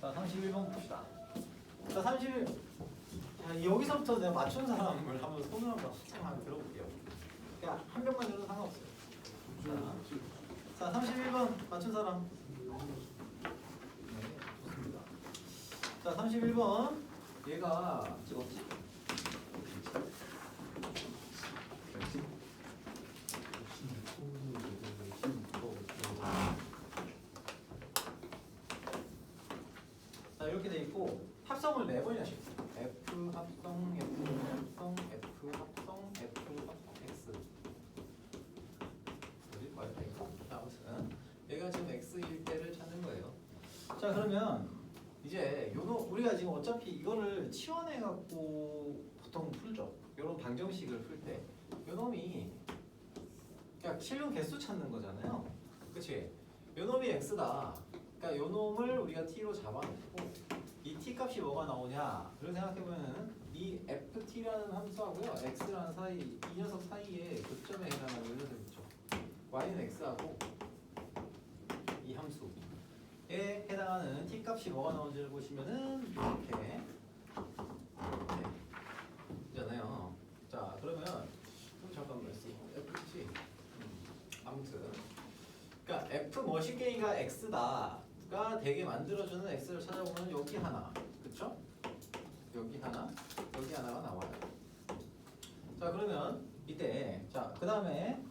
자, 31번 봅시다. 자, 31. 자, 여기서부터 내가 맞춘 사람을 한번 손을 한번 살짝만 들어볼게요. 그냥 한 명만 들어도 상관없어요. 자, 31번 맞춘 사람. 네, 좋습니다. 자, 31번. 얘가 찍었지? 자, 이렇게 돼 있고 합성을 4번이나 시켰어요. F 합성, F 합성, F 합성, F 합성, X. 어디 봐야 되겠고. 자, 아무튼 얘가 지금 X일 때를 찾는 거예요. 자, 그러면 이제 우리가 지금 어차피 이거를 치환해 갖고 보통 풀죠. 이런 방정식을 풀 때 요놈이 그러니까 실용 개수 찾는 거잖아요. 그치? 요놈이 x다. 그러니까 요놈을 우리가 t로 잡아놓고 이 t 값이 뭐가 나오냐? 그걸 생각해보면 이 ft라는 함수하고요, x라는 사이, 이 녀석 사이에 교점에 해당하는 이 녀석 있죠. y는 x하고 이 함수에 해당하는 t 값이 뭐가 나오는지를 보시면은 이렇게 있잖아요. 자, 그러면 잠깐만 f지. 아무튼 그러니까 f 머시게이가 x다가 되게 만들어주는 x를 찾아보면 여기 하나, 그쵸? 여기 하나, 여기 하나가 나와요. 자, 그러면 이때 그 다음에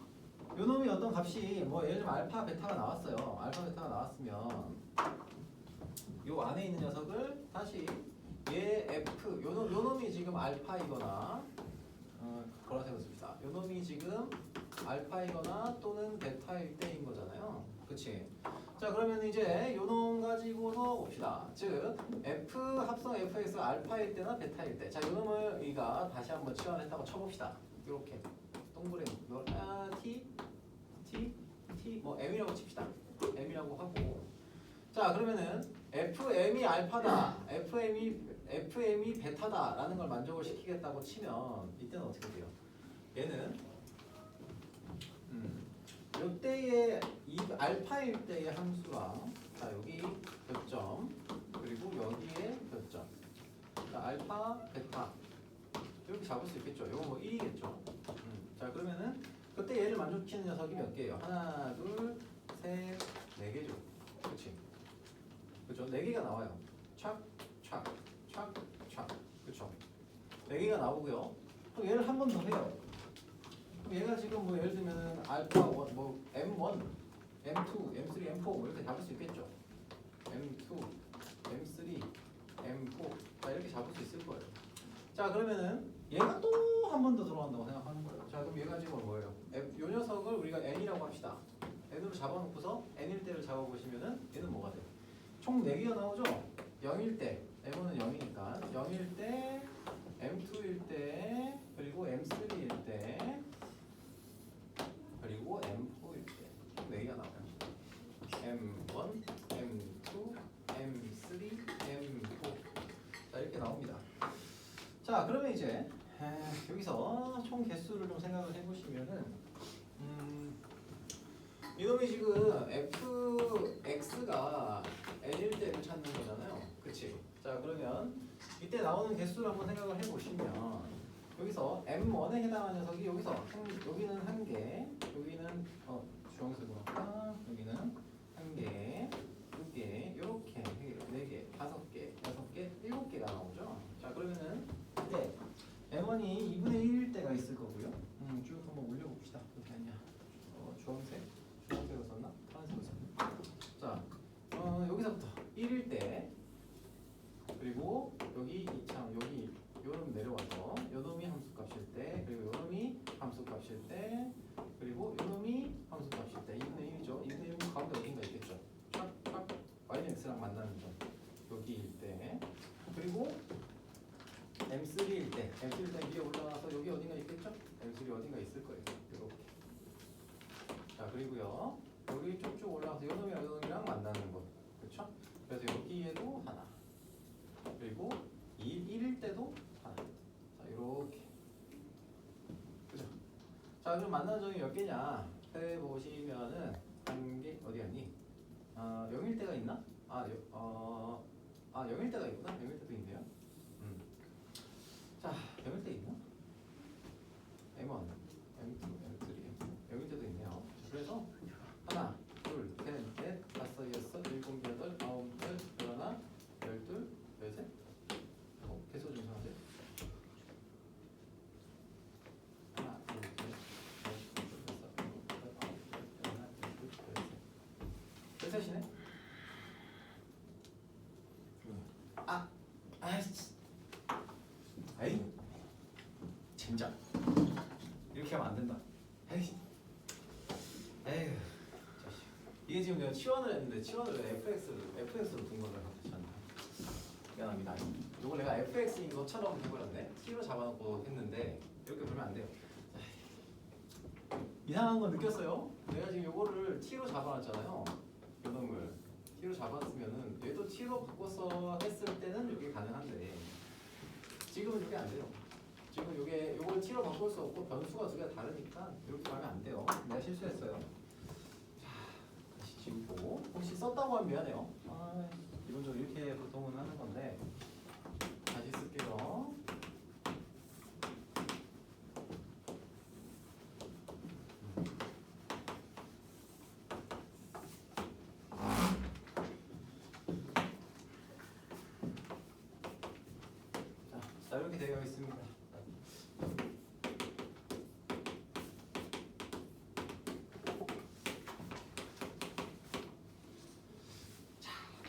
요 놈이 어떤 값이 뭐 예를 들면 알파 베타가 나왔어요. 알파 베타가 나왔으면 요 안에 있는 녀석을 다시 얘 f 요 놈이 지금 알파이거나 걸어서 해보십시다. 요 놈이 지금 알파이거나 또는 베타일 때인 거잖아요. 그치? 자, 그러면 이제 요 놈 가지고서 봅시다. 즉 f 합성 fx 알파일 때나 베타일 때. 자, 요 놈을 우리가 다시 한번 치환했다고 쳐봅시다. 이렇게 동그라미 t 뭐 m이라고 칩시다. m이라고 하고. 자, 그러면은 fm이 알파다, fm이 베타다라는 걸 만족을 시키겠다고 치면 이때는 어떻게 돼요? 얘는 요때의 이 알파일 때의 함수랑 자, 여기 교점 그리고 여기에 교점. 자, 알파, 베타 이렇게 잡을 수 있겠죠. 이거 뭐 1이겠죠. 자, 그러면은 그때 얘를 만족시키는 녀석이 몇 개예요? 하나, 둘, 셋, 4개죠. 그치? 그죠? 4개가 나와요. 착, 착, 착, 착. 그쵸? 4개가 나오고요. 또 얘를 한 번 더 해요. 얘가 지금 뭐 예를 들면 알파 1, 뭐 M1, M2, M3, M4 뭐 이렇게 잡을 수 있겠죠. M2, M3, M4 자, 이렇게 잡을 수 있을 거예요. 자, 그러면은 얘가 또 한 번 더 들어간다고 생각하는 거예요. 자, 그럼 얘가 지금 뭐예요? 요 녀석을 우리가 N이라고 합시다. N으로 잡아놓고서 N일 때를 잡아보시면은 얘는 뭐가 돼요? 총 4개가 나오죠? 0일 때, M1은 0이니까 0일 때, M2일 때, 그리고 M3일 때, 그리고 M4일 때 총 4개가 나와요. M1, M2, M3, M4 자, 이렇게 나옵니다. 자, 그러면 이제 여기서 총 개수를 좀 생각을 해보시면은 이놈이 지금 fx가 n일 때를 찾는 거잖아요. 그치? 자, 그러면 이때 나오는 개수를 한번 생각을 해보시면 여기서 m1에 해당하는 녀석이 여기는 1개, 여기는 주황색으로 할까? 여기는 1개, 2개, 이렇게 4개, 5개, 6개, 7개가 나오죠. 자, 그러면은 이때 m1이 2분의 1일 때가 있을 거고요. 쭉 한번 올려봅시다. 어떻게 하냐? 주황색으로 썼나? 파란색으로 썼나? 자, 여기서부터 1일 때, 그리고 여기 여기 요놈 내려와서 요놈이 함수값일 때, 그리고 요놈이 함수값일 때, 그리고 요놈이 함수값일 때 2분의 1이죠. 2분의 1은 가운데 어딘가 있겠죠. 촥촥 y는 x랑 만나는 점 여기일 때, 그리고 M3일 때 위에 올라가서 여기 어딘가 있겠죠? M3 어딘가 있을 거예요. 이렇게. 자, 그리고요 여기 쭉쭉 올라가서 요놈이랑 요놈이랑 만나는 거, 그렇죠? 그래서 여기에도 하나, 그리고 1일 때도 하나. 자, 이렇게. 그죠? 자, 그럼 만나는 점이 몇 개냐? 해보시면은 한 개 어디 갔니? 0일 때가 있나? 아 0일 때가 있구나. 0일 때도 있네요. 자 0일 때 있나? M1, M2, M3, 0일 때도 있네요. 그래서 하나, 둘, 셋, 넷, 다섯, 여섯, 일곱, 여덟, 아홉, 열, 열하나, 열둘, 열셋. 개수 좀 이상하지? 하나, 둘, 셋, 넷, 다섯, 여섯, 아홉, 열, 열하나, 열둘, 열셋. 열셋이네? 아이씨. 에이, 젠장. 이렇게 하면 안 된다. 에이, 에휴, 자식. 이게 지금 내가 치환을 했는데 치환을 왜 FX로 둔 거를 괜찮나? 미안합니다. 이걸 내가 FX인 것처럼 해버렸네. T로 잡아놓고 했는데 이렇게 보면 안 돼요. 이상한 거 느꼈어요? 내가 지금 이거를 T로 잡아놨잖아요. 요놈을 T로 잡았으면은 얘도 T로 바꿔서 했을 때는 이게 가능한데 지금은 이게 안 돼요. 지금 요걸 T로 바꿀 수 없고 변수가 두 개가 다르니까 이렇게 가면 안 돼요. 내가 실수했어요. 자, 다시 지우고 혹시 썼다고 하면 미안해요. 아, 기본적으로 이렇게 보통은 하는 건데 다시 쓸게요. 자, 이렇게 되어 있습니다.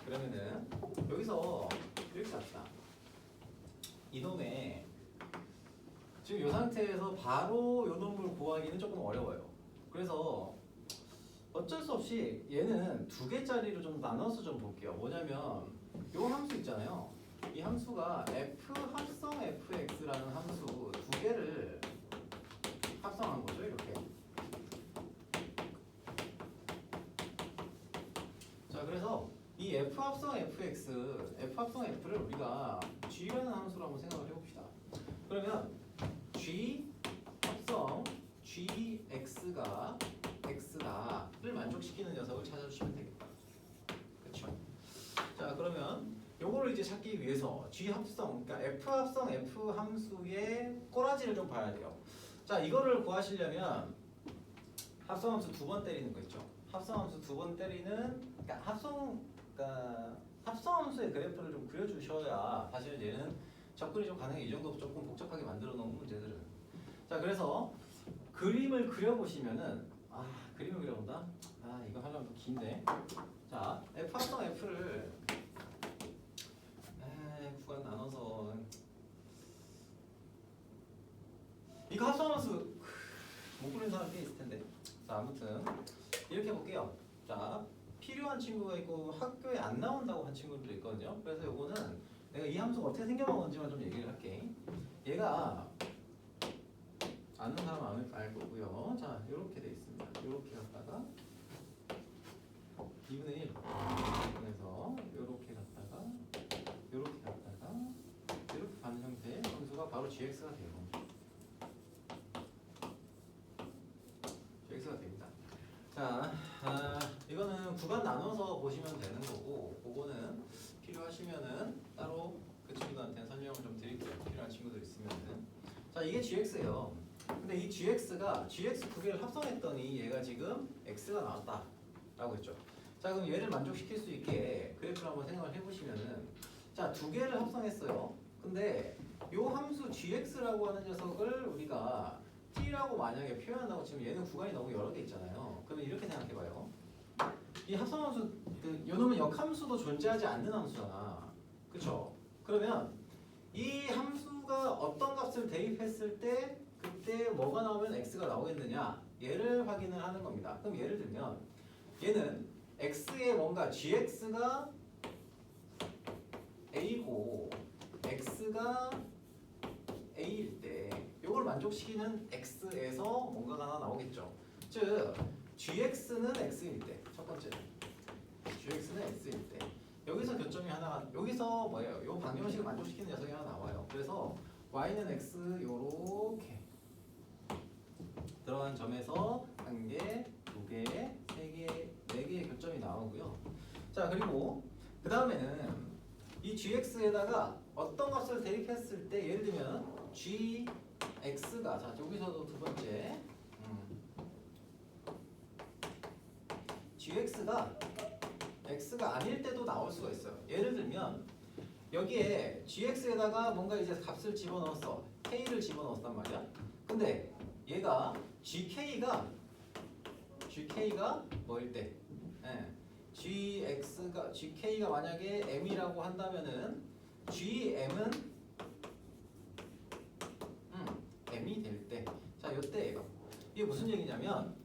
그러면은 여기서 이렇게 합시다. 이놈의 지금 이 상태에서 바로 이 놈을 구하기는 조금 어려워요. 그래서 어쩔 수 없이 얘는 두 개짜리로 좀 나눠서 좀 볼게요. 뭐냐면 이 함수 있잖아요. 이 함수가 f 합성 fx라는 함수 두 개를 합성한 거죠. 이렇게. 자, 그래서 이 f 합성 fx, f 합성 f를 우리가 g라는 함수로 한번 생각을 해봅시다. 그러면 g 합성 gx가 x다를 만족시키는 녀석을 찾아주시면 되겠다. 그렇죠? 자, 그러면 요거를 이제 찾기 위해서 g 합성, 그러니까 f 합성 f 함수의 꼬라지를 좀 봐야 돼요. 자, 이거를 구하시려면 합성 함수 두 번 때리는 거 있죠. 합성 함수 두 번 때리는, 그러니까 합성 함수의 그래프를 좀 그려주셔야 사실은 얘는 접근이 좀 가능해. 이 정도 조금 복잡하게 만들어 놓은 문제들은. 자, 그래서 그림을 그려보시면은 그림을 그려본다? 이거 하려면 더 긴데. 자, f 합성 f를 구간 나눠서 이거 합성 함수 못 그리는 사람 꽤 있을 텐데. 자, 아무튼 이렇게 볼게요. 자, 필요한 친구가 있고 학교에 안 나온다고 한 친구들도 있거든요. 그래서 요거는 내가 이 함수가 어떻게 생겨나는지만 좀 얘기를 할게. 얘가 아는 사람은 알 거고요. 자, 이렇게 돼 있습니다. 이렇게 갔다가 2분의 1 그래서 이렇게 갔다가 이렇게 갔다가 이렇게 가는 형태의 함수가 바로 gx가 돼요. gx가 됩니다. 자, 이거는 구간 나눠서 보시면 되는 거고, 그거는 필요하시면은 따로 그 친구들한테 설명을 좀 드릴게요. 필요한 친구들 있으면은. 자, 이게 gx예요. 근데 이 gx가 gx 두 개를 합성했더니 얘가 지금 x가 나왔다라고 했죠. 자, 그럼 얘를 만족시킬 수 있게 그래프를 한번 생각을 해보시면은, 자, 두 개를 합성했어요. 근데 요 함수 gx라고 하는 녀석을 우리가 t라고 만약에 표현한다고 치면 얘는 구간이 너무 여러 개 있잖아요. 그러면 이렇게 생각해봐요. 이 합성함수, 요놈은 역함수도 존재하지 않는 함수잖아. 그쵸? 그러면 이 함수가 어떤 값을 대입했을 때 그때 뭐가 나오면 x가 나오겠느냐, 얘를 확인을 하는 겁니다. 그럼 예를 들면 얘는 x의 뭔가 gx가 a고 x가 a일 때 이걸 만족시키는 x에서 뭔가가 하나 나오겠죠. 즉 gx는 x일 때, 첫 번째는 gx는 x일 때 여기서 교점이 하나, 여기서 뭐예요? 요 방정식을 만족시키는 녀석이 하나 나와요. 그래서 y는 x 요렇게 들어간 점에서 한 개, 두 개, 세 개, 네 개의 교점이 나오고요. 자, 그리고 그 다음에는 이 gx에다가 어떤 값을 대입했을 때 예를 들면 gx가 자 여기서도 두 번째 gx가 x가 아닐 때도 나올 수가 있어요. 예를 들면 여기에 gx에다가 뭔가 이제 값을 집어넣었어. k를 집어넣었단 말이야. 근데 얘가 gk가 뭐일 때? gk가 만약에 m이라고 한다면은 gm은 m이 될 때. 자, 요때 이게 무슨 얘기냐면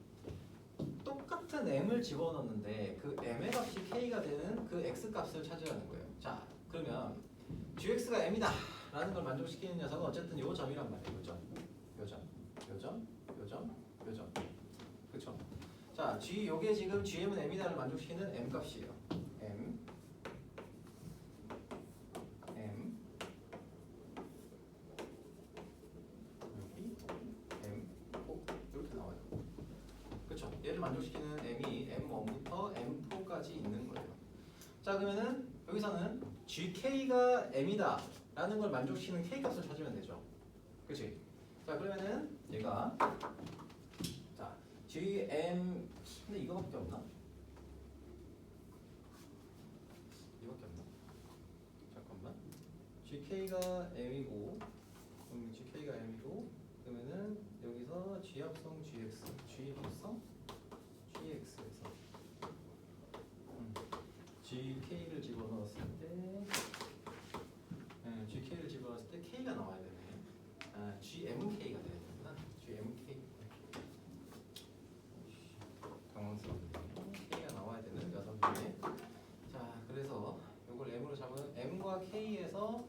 똑같은 m을 집어넣는데 그 m의 값이 k가 되는 그 x 값을 찾으라는 거예요. 자, 그러면 gx가 m이다 라는 걸 만족시키는 녀석은 어쨌든 요 점이란 말이에요. 요 점. 그쵸? 자, 요게 지금 gm은 m이다를 만족시키는 m 값이에요. m 여기 m 이렇게 나와요. 그쵸? 얘를 만족시키는 m이 m1부터 m4까지 있는 거예요. 자, 그러면은 여기서는 gk가 m이다 라는 걸 만족시키는 k 값을 찾으면 되죠. 그치? 자, 그러면은 얘가 자 gm 근데 이거밖에 없나? 잠깐만. gk가 m이고 그러면은 여기서 g합성 gx에서 gk를 집어넣었을 때 k가 나와야 되네. gmk가 돼야 되구나. gmk 당황스럽네. k가 나와야 되는 녀석인데. 자, 그래서 이걸 m으로 잡으면 m과 k에서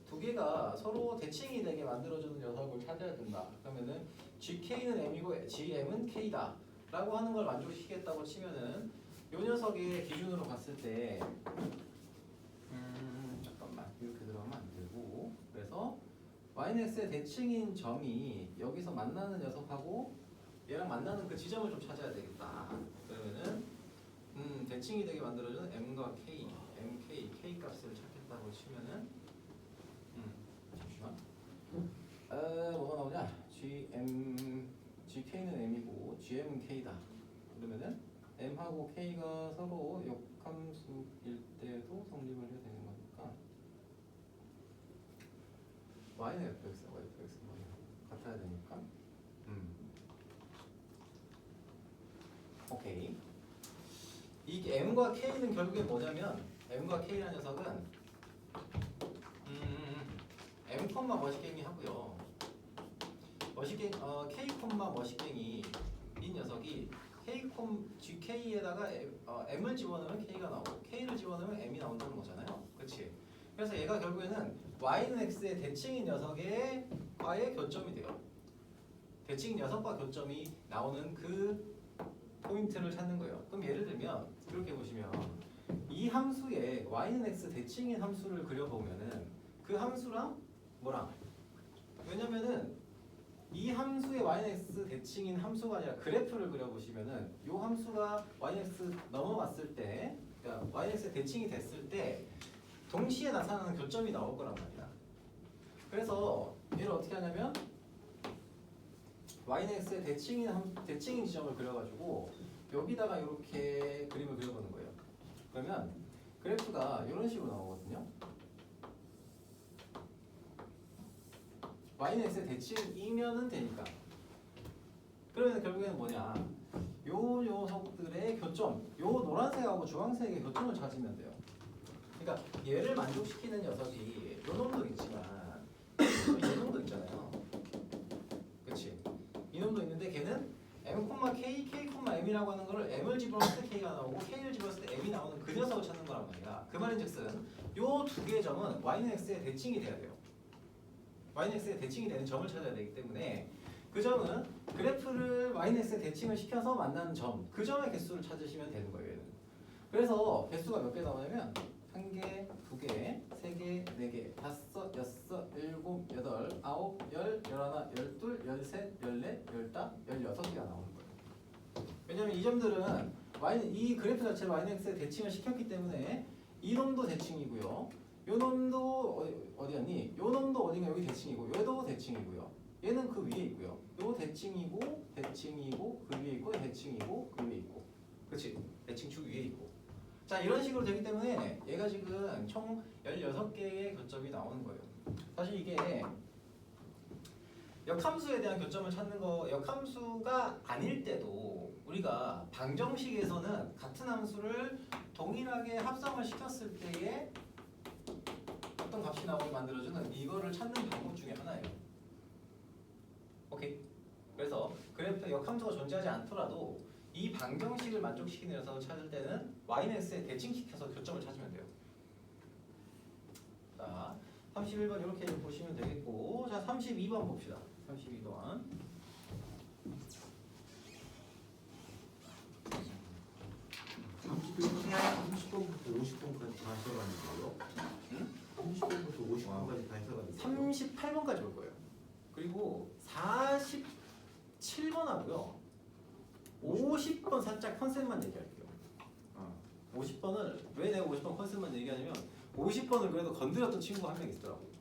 두 개가 서로 대칭이 되게 만들어주는 녀석을 찾아야 된다. 그러면은 gk는 m이고 gm은 k다 라고 하는 걸 만족시키겠다고 치면은 이 녀석의 기준으로 봤을 때 잠깐만 이렇게 들어가면 안 되고, 그래서 yx의 대칭인 점이 여기서 만나는 녀석하고 얘랑 만나는 그 지점을 좀 찾아야 되겠다. 그러면은 대칭이 되게 만들어주는 m과 k, k 값을 찾겠다고 치면은 잠시만. 뭐가 나오냐? gk는 m이고 gm은 k다. 그러면은 m하고 k가 서로 역함수일 때도 성립을 해야 되는 거니까 y는 fx, 같아야 되니까. 오케이. 이 m과 k는 결국에 뭐냐면 m과 k라는 녀석은 m, 머시갱이 하고요. k, 머시갱이 이 녀석이 gk에다가 m을 집어넣으면 k가 나오고 k를 집어넣으면 m이 나온다는 거잖아요. 그렇지? 그래서 얘가 결국에는 y는 x의 대칭인 녀석의 과의 교점이 돼요. 대칭 녀석과 교점이 나오는 그 포인트를 찾는 거예요. 그럼 예를 들면 이렇게 보시면 이 함수에 y는 x 대칭인 함수를 그려보면은 그 함수랑 뭐랑, 왜냐면은 이 함수의 yx 대칭인 함수가 아니라 그래프를 그려보시면은 이 함수가 yx 넘어갔을 때, 그러니까 yx의 대칭이 됐을 때 동시에 나타나는 교점이 나올 거란 말이야. 그래서 얘를 어떻게 하냐면 yx의 대칭인 지점을 그려가지고 여기다가 이렇게 그림을 그려보는 거예요. 그러면 그래프가 이런 식으로 나오거든요. yx의 대칭이면은 되니까. 그러면 결국에는 뭐냐? 요 녀석들의 교점, 요 노란색하고 주황색의 교점을 찾으면 돼요. 그러니까 얘를 만족시키는 녀석이 요 놈도 있지만 이 놈도 있잖아요. 그렇지? 이 놈도 있는데 걔는 m, k, m이라고 하는 거를 m을 집어넣을 때 k가 나오고 k를 집어넣을 때 m이 나오는 그 녀석을 찾는 거란 말이야. 그 말인즉슨 요 두 개의 점은 y는 x의 대칭이 돼야 돼요. y는 x의 대칭이 되는 점을 찾아야 되기 때문에 그 점은 그래프를 y는 x의 대칭을 시켜서 만나는 점, 그 점의 개수를 찾으시면 되는 거예요. 얘는. 그래서 개수가 몇 개 나오냐면 1개, 2개, 3개, 4개, 5, 6, 7, 8, 9, 10, 11, 12, 13, 14, 15, 16개가 나오는 거예요. 왜냐면 이 점들은 이 그래프 자체를 y는 x의 대칭을 시켰기 때문에 이 놈도 대칭이고요. 요 놈도 어디였니? 요 놈도 어딘가 여기 대칭이고 얘도 대칭이고요. 얘는 그 위에 있고요. 요 대칭이고 대칭이고 그 위에 있고 대칭이고 그 위에 있고. 그렇지? 대칭축 위에 있고. 자 이런 식으로 되기 때문에 얘가 지금 총 16개의 교점이 나오는 거예요. 사실 이게 역함수에 대한 교점을 찾는 거 역함수가 아닐 때도 우리가 방정식에서는 같은 함수를 동일하게 합성을 시켰을 때에 어떤 값이 나오게 만들어주는 이거를 찾는 방법 중에 하나예요. 오케이? 그래서 그래프에 역함수가 존재하지 않더라도 이 방정식을 만족시키는 녀석을 찾을 때는 yx에 대칭시켜서 교점을 찾으면 돼요. 자, 31번 이렇게 보시면 되겠고, 자 32번 봅시다. 32번. 30번부터 50번까지 다 해석하는 거예요? 응? 30번부터 50번까지 다 해석하는 거예요? 38번까지 올 거예요. 그리고 47번하고요. 50번 살짝 컨셉만 얘기할게요. 50번을 왜 내가 50번 컨셉만 얘기하냐면 50번을 그래도 건드렸던 친구가 한 명 있더라고.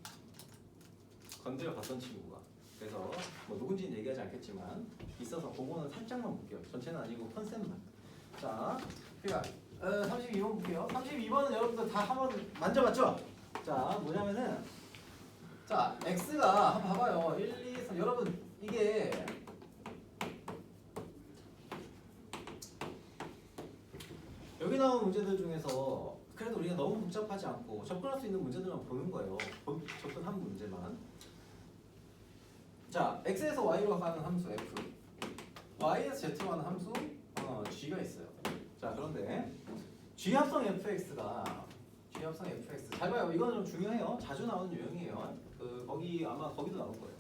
건드려 봤던 친구가. 그래서 뭐 누군지는 얘기하지 않겠지만 있어서 그거는 살짝만 볼게요. 전체는 아니고 컨셉만. 자, 그러니까 32번 볼게요. 32번은 여러분들 다 한번 만져봤죠? 자, 뭐냐면은 자, x가 한번 봐봐요. 1, 2, 3 여러분 이게 여기 나온 문제들 중에서 그래도 우리가 너무 복잡하지 않고 접근할 수 있는 문제들만 보는 거예요. 접근한 문제만. 자, x에서 y로 가는 함수 f, y에서 z로 가는 함수 g가 있어요. 자, 그런데 g 합성 fx가 g 합성 fx 잘 봐요. 이거는 좀 중요해요. 자주 나오는 유형이에요. 그 거기 아마 거기도 나올 거예요.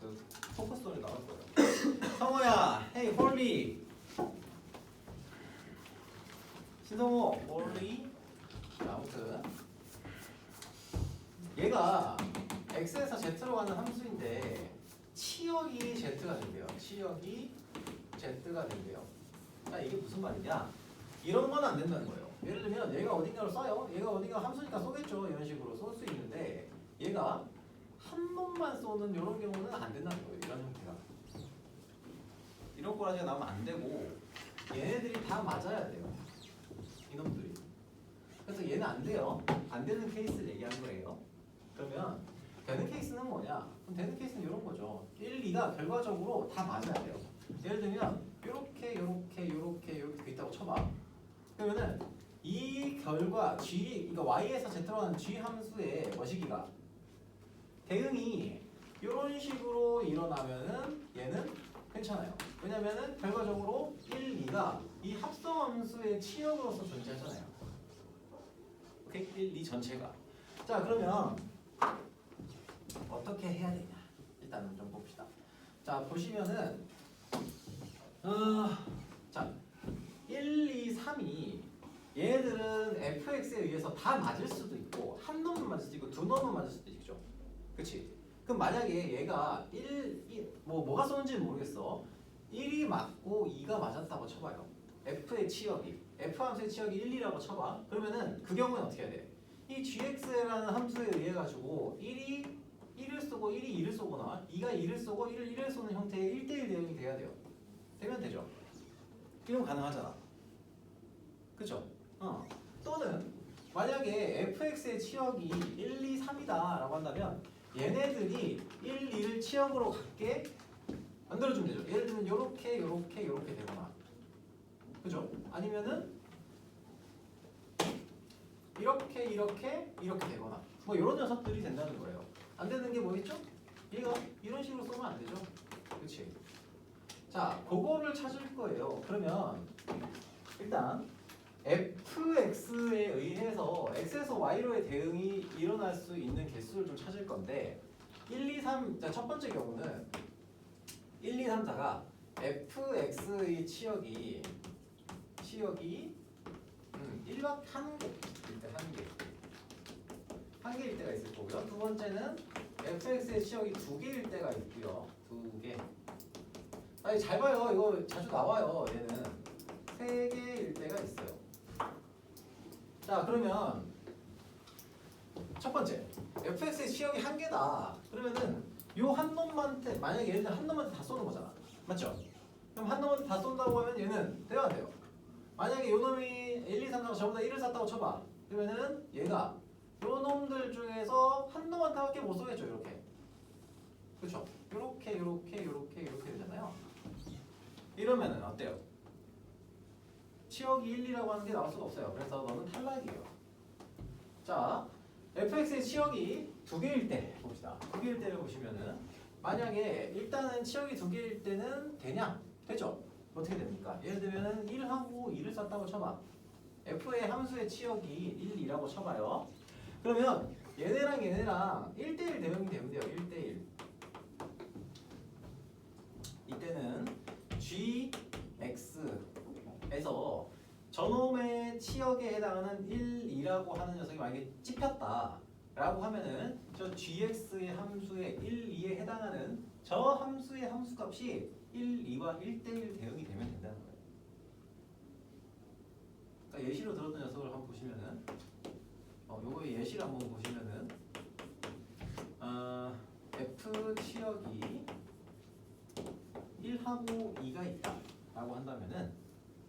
그 포커스톤에 나올 거예요. 성호야, 헤이 홀리. 신성호, 홀리. 자, 아무튼 얘가 x에서 z로 가는 함수인데 치역이 z가 된대요. 치역이 z가 된대요. 자, 이게 무슨 말이냐? 이런 건 안 된다는 거예요. 예를 들면 얘가 어딘가를 써요. 얘가 어딘가 함수니까 쏘겠죠. 이런 식으로 쏠 수 있는데 얘가 한 번만 쏘는 이런 경우는 안 된다는 거예요. 이런 형태가. 이런 꼬라지가 나오면 안 되고 얘네들이 다 맞아야 돼요. 이놈들이. 그래서 얘는 안 돼요. 안 되는 케이스를 얘기하는 거예요. 그러면 되는 케이스는 뭐냐? 그럼 되는 케이스는 이런 거죠. 1, 2가 결과적으로 다 맞아야 돼요. 예를 들면 요렇게 있다고 쳐봐. 그러면은 이 결과 g, 이거 y에서 z로 가는 g 함수의 뭐시기가 대응이 이런 식으로 일어나면은 얘는 괜찮아요. 왜냐면은 결과적으로 1, 2가 이 합성함수의 치역으로서 존재하잖아요. 오케이? 1, 2 전체가. 자, 그러면 어떻게 해야 되냐? 일단은 좀 봅시다. 자, 보시면은 자, 1, 2, 3이 얘네들은 fx에 의해서 다 맞을 수도 있고 한 놈은 맞을 수도 있고 두 놈은 맞을 수도 있죠. 그치? 그럼 만약에 얘가 뭐가 쏘는지는 모르겠어. 1이 맞고 2가 맞았다고 쳐봐요. f의 치역이 f 함수의 치역이 1, 2라고 쳐봐. 그러면은 그 경우는 어떻게 해야 돼? 이 gx라는 함수에 의해 가지고 1이 1을 쏘고 1이 2를 쏘거나 2가 2를 쏘고 1을 1을 쏘는 형태의 1대1 대응이 돼야 돼요. 되면 되죠. 이러면 가능하잖아. 그쵸? 또는 만약에 fx의 치역이 1, 2, 3이다 라고 한다면 얘네들이 1, 2를 치역으로 갖게 만들어주면 되죠. 예를 들면 요렇게 되거나, 그죠? 아니면은 이렇게 되거나 뭐 이런 녀석들이 된다는 거예요. 안 되는 게 뭐 있죠? 얘가 이런 식으로 쏘면 안 되죠. 그치? 자, 그거를 찾을 거예요. 그러면 일단 fx에 의해서 x에서 y로의 대응이 일어날 수 있는 개수를 좀 찾을 건데 1, 2, 3, 자, 첫 번째 경우는 1, 2, 3, 4가 fx의 치역이 1박 한 개일 때가 있을 거고요. 두 번째는 fx의 치역이 2개일 때가 있고요. 2개. 아니, 잘 봐요. 이거 자주 나와요. 얘는 3개일 때가 있어요. 자, 그러면 첫 번째, fx의 치역이 한 개다. 그러면은 요 한 놈한테 만약에 얘는 한 놈한테 다 쏘는 거잖아. 맞죠? 그럼 한 놈한테 다 쏜다고 하면 얘는 돼야 안 돼요? 만약에 요 놈이 1, 2, 3, 4가 저보다 1을 쐈다고 쳐봐. 그러면은 얘가 요 놈들 중에서 한 놈한테밖에 못 쏘겠죠. 이렇게. 그렇죠? 이렇게 되잖아요. 이러면은 어때요? 치역이 1, 2라고 하는 게 나올 수가 없어요. 그래서 너는 탈락이에요. 자, fx의 치역이 두 개일 때 봅시다. 두 개일 때를 보시면은 만약에 일단은 치역이 두 개일 때는 되냐? 되죠? 어떻게 됩니까? 예를 들면은 1하고 2를 썼다고 쳐봐. f의 함수의 치역이 1, 2라고 쳐봐요. 그러면 얘네랑 1대1 대응이 되면 돼요. 1대1. 이때는 gx에서 저놈의 치역에 해당하는 1, 2라고 하는 녀석이 만약에 찝혔다 라고 하면은 저 gx의 함수의 1, 2에 해당하는 저 함수의 함수값이 1, 2와 1대1 대응이 되면 된다는 거예요. 그러니까 예시로 들었던 녀석을 한번 보시면은 요거의 예시를 한번 보시면은 f 치역이 1하고 2가 있다 라고 한다면은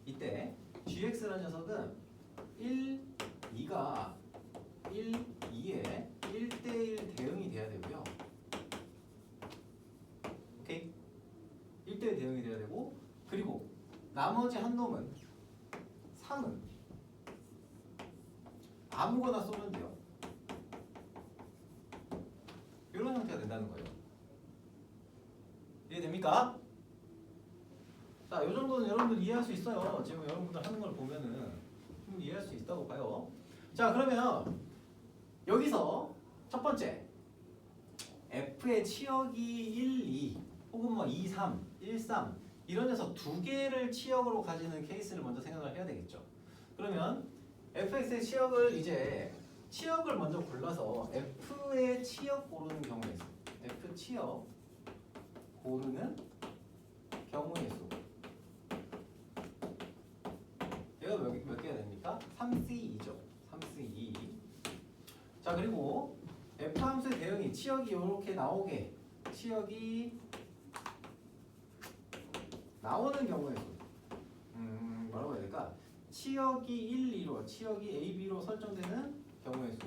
이때 gx라는 녀석은 1, 2가 1, 2에 1대1 대응이 돼야 되고요. 오케이? 1대1 대응이 돼야 되고, 그리고 나머지 한 놈은 3은 아무거나 쏘면 돼요. 이런 형태가 된다는 거예요. 이해됩니까? 자, 이 정도는 여러분들 이해할 수 있어요. 지금 여러분들 하는 걸 보면은 이해할 수 있다고 봐요. 자, 그러면 여기서 첫 번째 f의 치역이 1, 2 혹은 뭐 2, 3, 1, 3 이런 녀석 두 개를 치역으로 가지는 케이스를 먼저 생각을 해야 되겠죠. 그러면 fx의 치역을 이제 치역을 먼저 골라서 f의 치역 고르는 경우의 수, f 치역 고르는 경우의 수. 얘가 몇 개가 됩니까? 3c2죠. 3c2. 자, 그리고 f 함수의 대응이 치역이 이렇게 나오게 치역이 나오는 경우의 수. 뭐라고 해야 될까? 치역이 1, 2로 치역이 a, b로 설정되는 경우의 수.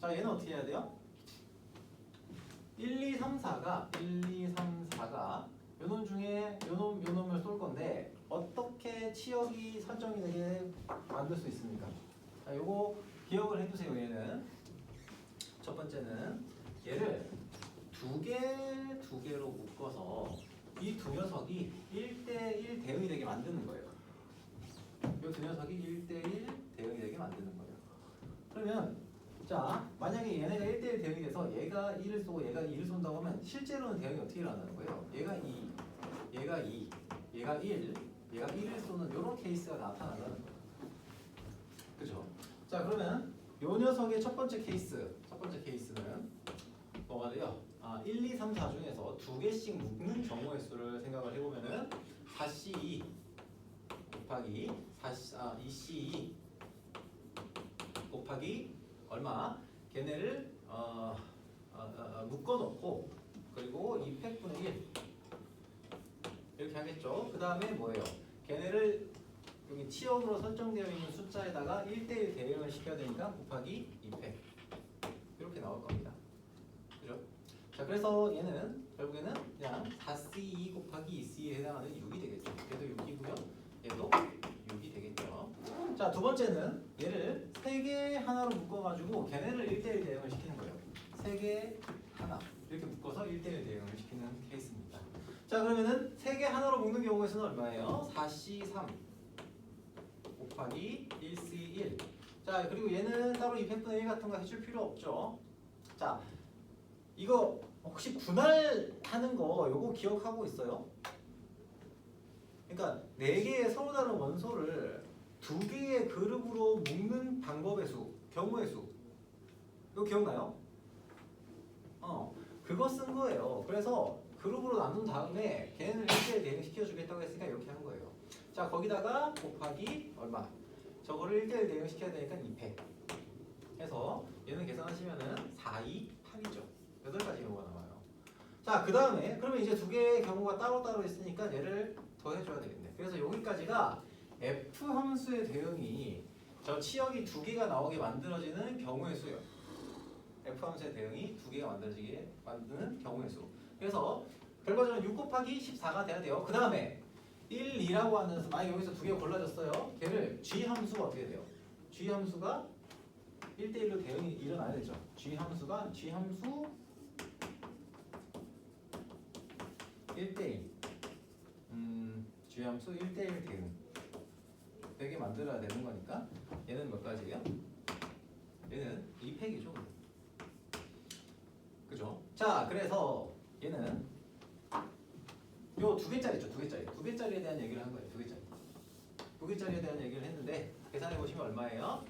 자, 얘는 어떻게 해야 돼요? 1, 2, 3, 4가 요놈 중에 요놈을 쏠 건데 어떻게 치역이 설정이 되게 만들 수 있습니까? 자, 요거 기억을 해두세요. 얘는 첫 번째는 얘를 두 개로 묶어서 이 두 녀석이 1대1 대응이 되게 만드는 거예요. 이 두 녀석이 1대1 대응이 되게 만드는 거예요. 그러면 자, 만약에 얘네가 1대1 대응이 돼서 얘가 1을 쏘고 얘가 2를 쏜다고 하면 실제로는 대응이 어떻게 일어나는 거예요? 얘가 2, 얘가 2, 얘가 1, 얘가 1을 쏘는 이런 케이스가 나타나는 거예요. 그죠? 자, 그러면 요 녀석의 첫 번째 케이스는 뭐가 돼요? 1, 2, 3, 4 중에서 두 개씩 묶는 경우의 수를 생각을 해보면은 4C2 곱하기 2C2 곱하기 얼마? 걔네를 묶어놓고 그리고 2팩분의 1 이렇게 하겠죠. 그 다음에 뭐예요? 걔네를 여기 치역으로 설정되어 있는 숫자에다가 1대1 대응을 시켜야 되니까 곱하기 2팩 이렇게 나올 겁니다. 그죠? 자, 그래서 얘는 결국에는 그냥 4C2 곱하기 2C에 해당하는 6이 되겠죠. 얘도 6이고요. 얘도 6이 되겠죠. 자, 두 번째는 얘를 3개 하나로 묶어가지고 걔네를 1대1 대응을 시키는 거예요. 3개 하나 이렇게 묶어서 1대1 대응을 시키는 케이스입니다. 자, 그러면은 3개 하나로 묶는 경우의 수는 얼마예요? 4C3 곱하기 1C1. 자, 그리고 얘는 따로 2팩분의 1 같은 거 해줄 필요 없죠. 자, 이거 혹시 분할하는 거 요거 기억하고 있어요? 그러니까 4개의 서로 다른 원소를 2개의 그룹으로 묶는 방법의 수, 경우의 수. 이거 기억나요? 그거 쓴 거예요. 그래서 그룹으로 나눈 다음에 걔네를 1대1 대응시켜주겠다고 했으니까 이렇게 한 거예요. 자, 거기다가 곱하기 얼마? 저거를 1대1 대응시켜야 되니까 2패 해서 얘는 계산하시면은 4, 2, 8이죠. 8가지 경우가 나와요. 자, 그 다음에 그러면 이제 두 개의 경우가 따로따로 있으니까 얘를 더해줘야 되겠네. 그래서 여기까지가 F 함수의 대응이 저 치역이 두 개가 나오게 만들어지는 경우의 수예요. F 함수의 대응이 두 개가 만들어지게 만드는 경우의 수. 그래서 결과적으로 6 곱하기 14가 돼야 돼요. 그 다음에 1, 2라고 하는 만약 여기서 두 개가 골라졌어요. 걔를 G 함수가 어떻게 돼요? G 함수가 1대1로 대응이 일어나야 되죠. G 함수 1대1. G 함수 1대1 대응 되게 만들어야 되는 거니까 얘는 몇 가지예요? 얘는 2팩이죠. 그죠? 자, 그래서 얘는 요 두 개짜리죠. 두 개짜리에 대한 얘기를 한 거예요. 두 개짜리에 대한 얘기를 했는데 계산해 보시면 얼마예요?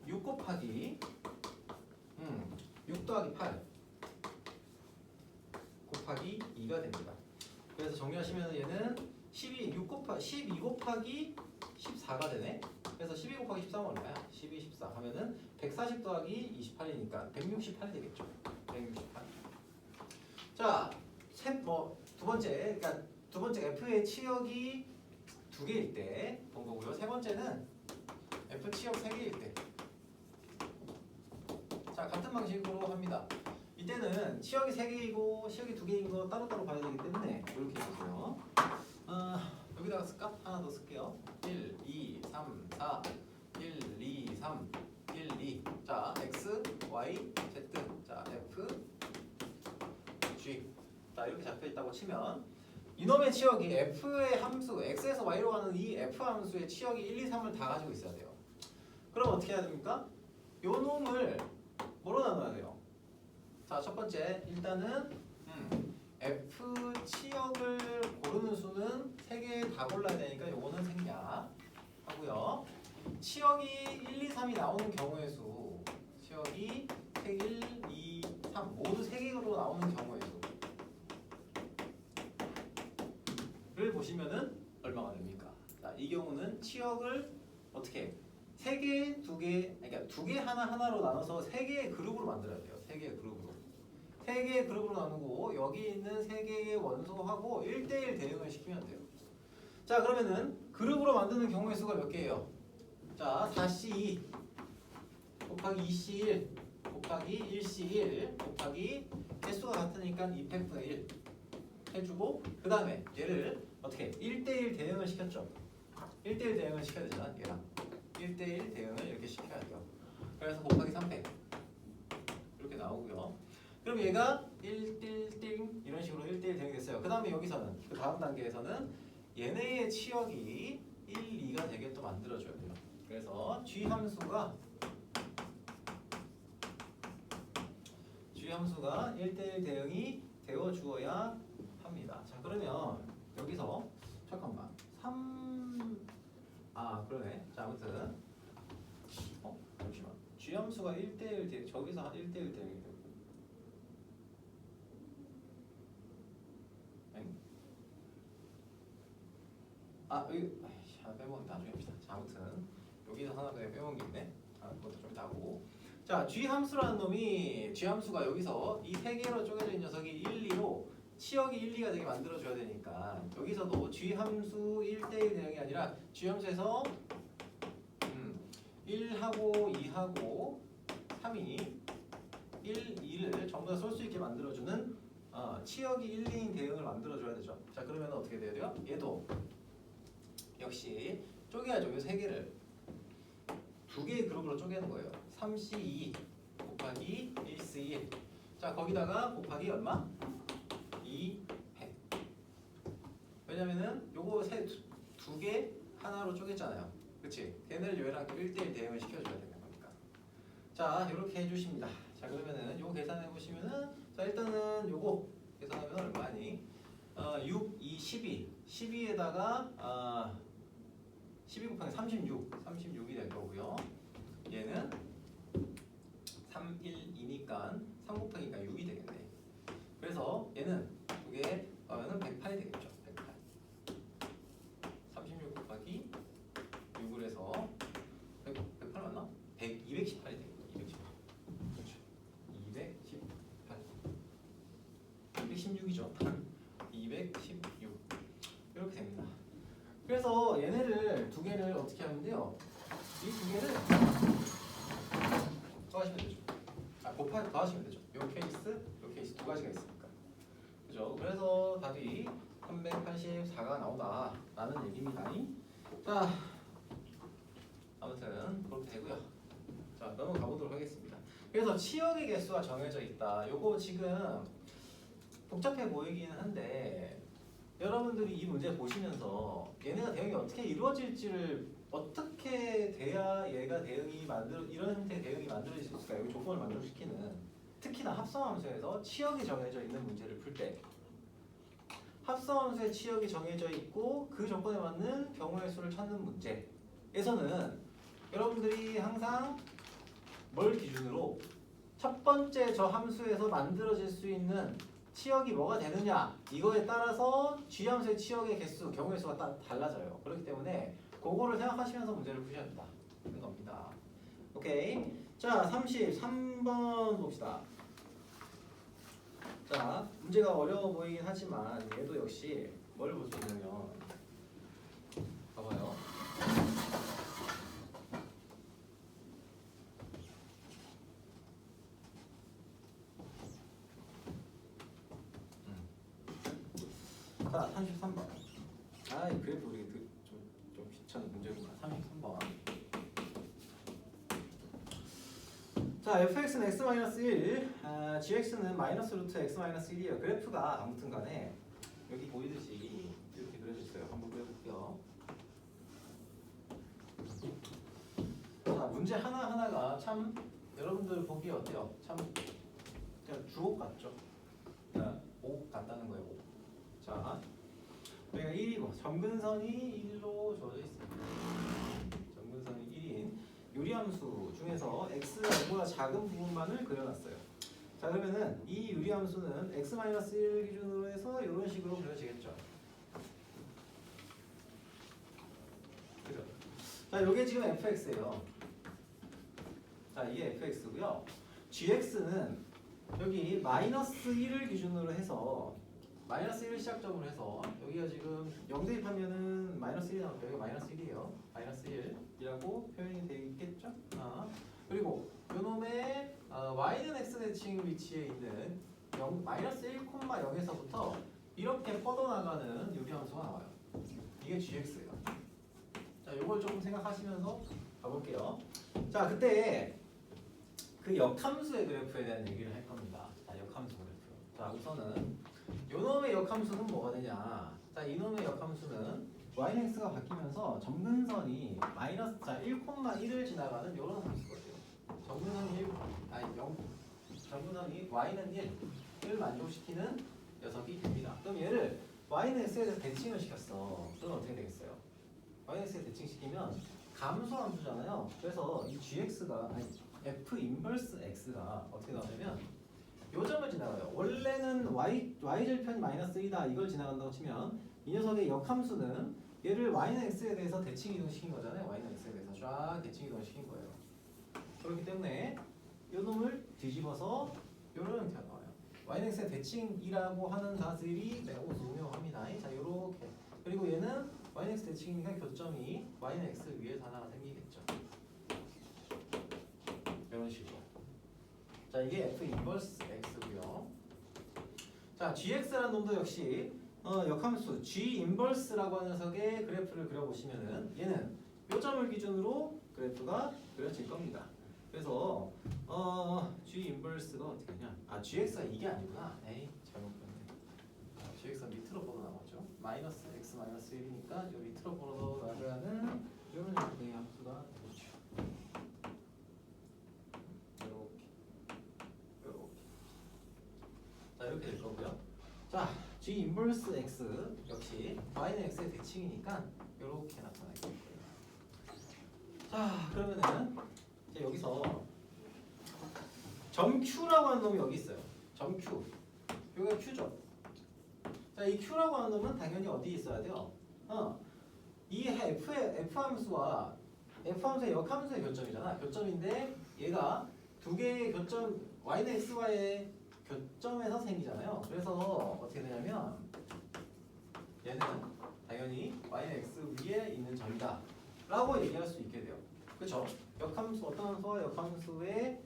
6 곱하기 6 더하기 8 곱하기 2가 됩니다. 그래서 정리하시면 얘는 12 곱하기 14가 되네. 그래서 12 곱하기 13은 얼마야? 12, 14 하면은 140 더하기 28이니까 168이 되겠죠. 168. 자, 두 번째 F의 치역이 두 개일 때 본 거고요. 세 번째는 F 치역 세 개일 때. 자, 같은 방식으로 합니다. 이때는 치역이 세 개이고 치역이 두 개인 거 따로따로 봐야 되기 때문에 이렇게 해주세요. 여기다가 쓸까? 하나 더 쓸게요. 1, 2, 3, 4, 1, 2, 3, 1, 2. 자, X, Y, Z. 자, F, G. 자, 이렇게 잡혀 있다고 치면 이놈의 치역이 F의 함수, X에서 Y로 가는 이 F 함수의 치역이 1, 2, 3을 다 가지고 있어야 돼요. 그럼 어떻게 해야 됩니까? 요 놈을 뭐로 나눠야 돼요? 자, 첫 번째 일단은 F 치역을 고르는 수는 3개 다 골라야 되니까 요거는 생략 하고요. 치역이 1, 2, 3이 나오는 경우의 수, 치역이 1, 2, 3 모두 3개로 나오는 경우의 수를 보시면은 얼마가 됩니까? 자, 이 경우는 치역을 어떻게 3개, 2개, 그러니까 2개 하나로 나눠서 3개의 그룹으로 만들어야 돼요. 3개의 그룹으로. 3개의 그룹으로 나누고 여기 있는 3개의 원소하고 1대1 대응을 시키면 돼요. 자, 그러면은 그룹으로 만드는 경우의 수가 몇 개예요? 자, 4C2 곱하기 2C1 곱하기 1C1 곱하기 개수가 같으니까 2팩분의 1 해주고 그 다음에 얘를 어떻게 1대1 대응을 시켰죠? 1대1 대응을 시켜야 되잖아. 얘랑 1대1 대응을 이렇게 시켜야 돼요. 그래서 곱하기 3팩 이렇게 나오고요. 그럼 얘가 1띵 이런 식으로 1대1 대응이 됐어요. 그 다음에 여기서는 그 다음 단계에서는 얘네의 치역이 1, 2가 되게 또 만들어줘야 돼요. 그래서 G 함수가 1대1 대응이 되어 주어야 합니다. 자, 그러면 여기서 잠깐만 3 그러네. 자, 아무튼 잠시만 G 함수가 1대1 대응 저기서 한 1대1 대응이 되고 여기 빼먹은 나중에 합시다. 자, 아무튼 여기서 하나 그냥 빼먹은 게 있네. 그것도 좀 따고. 자, G 함수라는 놈이 G 함수가 여기서 이 세 개로 쪼개져 있는 녀석이 1, 2로 치역이 1, 2가 되게 만들어줘야 되니까 여기서도 G 함수 1대1 대응이 아니라 G 함수에서 1하고 2하고 3이 1, 2를 전부 다 쏠 수 있게 만들어주는 치역이 1, 2인 대응을 만들어줘야 되죠. 자, 그러면 어떻게 돼야 돼요? 얘도 역시 쪼개야죠. 이 세 개를 두 개의 그룹으로 쪼개는 거예요. 3C2 곱하기 1C1. 자, 거기다가 곱하기 얼마? 2팩. 왜냐면은 요거 두 개 하나로 쪼갰잖아요. 그치? 걔네를 얘랑 1대1 대응을 시켜줘야 되는 거니까. 자, 이렇게 해주십니다. 자, 그러면은 요거 계산해 보시면은 자, 일단은 요거 계산하면 얼마니? 6, 2, 12. 12에다가 12 곱하기 36이 될 거고요. 얘는 3, 1, 2니까 3 곱하기가 6이 되겠네. 그래서 얘는 두 개 하면은 108이 되겠죠. 108. 36 곱하기 6을 해서 이 두 개를 더하시면 되죠. 더하시면 되죠. 요 케이스 두 가지가 있으니까. 그죠? 그래서 답이 384가 나온다라는 얘기입니다. 자, 아무튼 그렇게 되고요. 자, 넘어가 보도록 하겠습니다. 그래서 치역의 개수가 정해져 있다. 요거 지금 복잡해 보이기는 한데 여러분들이 이 문제 보시면서 얘네가 대응이 어떻게 이루어질지를 어떻게 돼야 얘가 이런 형태의 대응이 만들어질 수 있을까? 여기 조건을 만족시키는 특히나 합성함수에서 치역이 정해져 있는 문제를 풀 때 합성함수의 치역이 정해져 있고 그 조건에 맞는 경우의 수를 찾는 문제에서는 여러분들이 항상 뭘 기준으로 첫 번째 저 함수에서 만들어질 수 있는 치역이 뭐가 되느냐 이거에 따라서 G함수의 치역의 개수, 경우의 수가 달라져요. 그렇기 때문에 그거를 생각하시면서 문제를 푸셔야 된다 는 겁니다. 오케이. 자, 33번 봅시다. 자, 문제가 어려워 보이긴 하지만 얘도 역시 뭘 볼 수 있냐면 봐봐요. 자, 33번. 이 그래프 우리 좀 귀찮은 문제구나. 33번. 자, fx는 x-1, gx는 마이너스 루트 x-1이에요. 그래프가 아무튼 간에 여기 보이듯이 이렇게 그려졌어요. 한번 그려볼게요. 자, 문제 하나하나가 참 여러분들 보기에 어때요? 참 그냥 주옥 같죠? 옥 같다는 거예요. 옥. 자, 여기가 1이고 점근선이 1로 주어져 있습니다. 점근선이 1인 유리함수 중에서 x가 0보다 작은 부분만을 그려놨어요. 자, 그러면은 이 유리함수는 x-1 기준으로 해서 이런 식으로 그려지겠죠. 그죠? 자, 요게 지금 fx예요. 자, 이게 fx고요. gx는 여기 마이너스 1을 기준으로 해서 마이너스 1을 시작점으로 해서 여기가 지금 0 대입하면은 마이너스 1이 나오죠. 여기가 마이너스 1이에요. 마이너스 1이라고 표현이 되어 있겠죠? 그리고 요놈의 y는 x 대칭 위치에 있는 마이너스 1,0에서부터 이렇게 뻗어나가는 유리함수가 나와요. 이게 gx예요. 자, 요걸 조금 생각하시면서 가볼게요. 자, 그때 그 역함수의 그래프에 대한 얘기를 할 겁니다. 자, 역함수 그래프. 자, 우선은 요놈의 역함수는 뭐가 되냐? 자, 이놈의 역함수는 y는 x가 바뀌면서 점근선이 마이너스 1,1을 지나가는 요런 함수거든요. 점근선이 점근선이 y는 1을 만족시키는 녀석이 됩니다. 그럼 얘를 y는 x에 대해서 대칭을 시켰어. 그럼 어떻게 되겠어요? y는 x에 대칭시키면 감소함수잖아요. 그래서 이 gx가 f 인버스 x가 어떻게 나오냐면 요 점을 지나가요. 원래는 y절편이 마이너스 1이다 이걸 지나간다고 치면 이 녀석의 역함수는 얘를 y는 x에 대해서 대칭 이동시킨 거잖아요. y는 x에 대해서 쫙 대칭 이동시킨 거예요. 그렇기 때문에 요 놈을 뒤집어서 요런 형태가 나와요. y는 x의 대칭이라고 하는 다들이 매우 중요합니다. 자, 요렇게. 그리고 얘는 y는 x 대칭이니까 교점이 y는 x 위에서 하나가 생기겠죠. 이런 식으로. 자, 이게 f 인버스 x고요. 자, gx라는 놈도 역시 역함수 g 인버스라고 하는 녀석의 그래프를 그려보시면은 얘는 요 점을 기준으로 그래프가 그려질 겁니다. 그래서 g 인버스가 어떻게 되냐? gx가 이게 아니구나. 에이, 잘못 그렸네. gx가 밑으로 뻗어나가죠. 마이너스 x 마이너스 1이니까 요 밑으로 뻗어나가는 이런 형태의 함수가 되죠. 자, 이렇게 될 거고요. 자, g 인버스 x 역시 y는 x의 대칭이니까 이렇게 나타나게 될 거예요. 자, 그러면은 이제 여기서 점 q라고 하는 놈이 여기 있어요. 점 q. 여기가 q죠. 자, 이 q라고 하는 놈은 당연히 어디 있어야 돼요? 이 f 함수와 f 함수의 역함수의 교점이잖아. 교점인데 얘가 두 개의 교점 y는 x와의 교점에서 생기잖아요. 그래서 어떻게 되냐면 얘는 당연히 y는 x 위에 있는 점이다 라고 얘기할 수 있게 돼요. 그쵸? 역함수 어떤 함수와 역함수의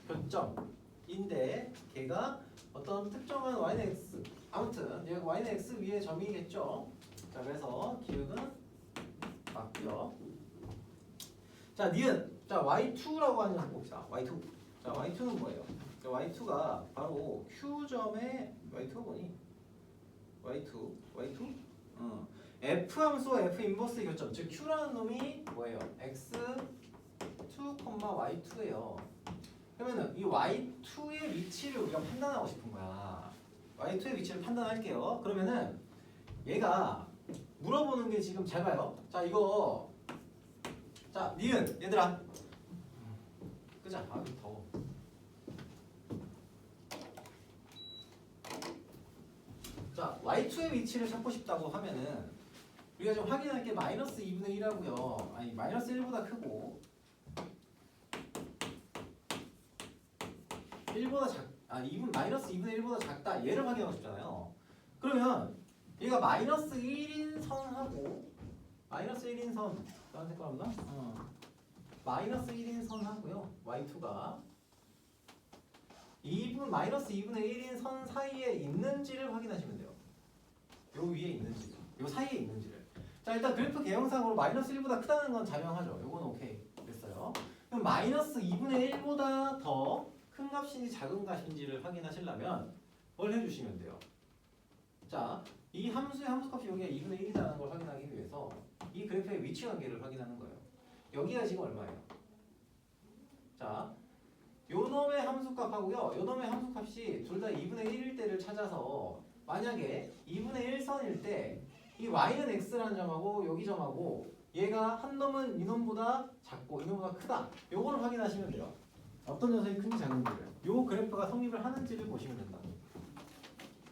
교점인데 걔가 어떤 특정한 y는 x 아무튼 얘가 y는 x 위에 점이겠죠. 자 그래서 기억은 맞고요. 자 니은 자 y2라고 하는 거 한번 봅시다. y2 자 y2는 뭐예요? 자, y2가 바로 q점의 y2가 뭐니? y2 f 함수와 f 인버스의 교점 즉 q라는 놈이 뭐예요? x2, y2예요. 그러면은 이 y2의 위치를 우리가 판단하고 싶은 거야. y2의 위치를 판단할게요. 그러면은 얘가 물어보는 게 지금 잘 봐요. 자 이거 자 니은 얘들아 끄자. 아 더워. 자 y2의 위치를 찾고 싶다고 하면은 우리가 좀 확인할 게 마이너스 2분의 1하고요. 아니 마이너스 1보다 크고 1보다 마이너스 2분의 1보다 작다 얘를 확인하고 싶잖아요. 그러면 얘가 마이너스 1인 선하고 마이너스 1인 선 다른 색깔 없나? 마이너스 1인 선하고요. y2가 마이너스 2분의 1인 선 사이에 있는지를 확인하시면 돼요. 요 위에 있는지, 요 사이에 있는지를. 자 일단 그래프 개형상으로 마이너스 1보다 크다는 건 자명하죠. 요건 오케이 됐어요. 그럼 마이너스 2분의 1보다 더 큰 값인지 작은 값인지를 확인하시려면 뭘 해주시면 돼요. 자, 이 함수의 함수값이 여기가 2분의 1이라는 걸 확인하기 위해서 이 그래프의 위치 관계를 확인하는 거예요. 여기가 지금 얼마예요? 자, 요 놈의 함수값하고요. 요 놈의 함수값이 둘 다 2분의 1일 때를 찾아서 만약에 2분의 1선일 때 이 y는 x라는 점하고 여기 점하고 얘가 한 놈은 이 놈보다 작고 이 놈보다 크다. 요거를 확인하시면 돼요. 어떤 녀석이 큰지 작은지를. 요 그래프가 성립을 하는지를 보시면 된다.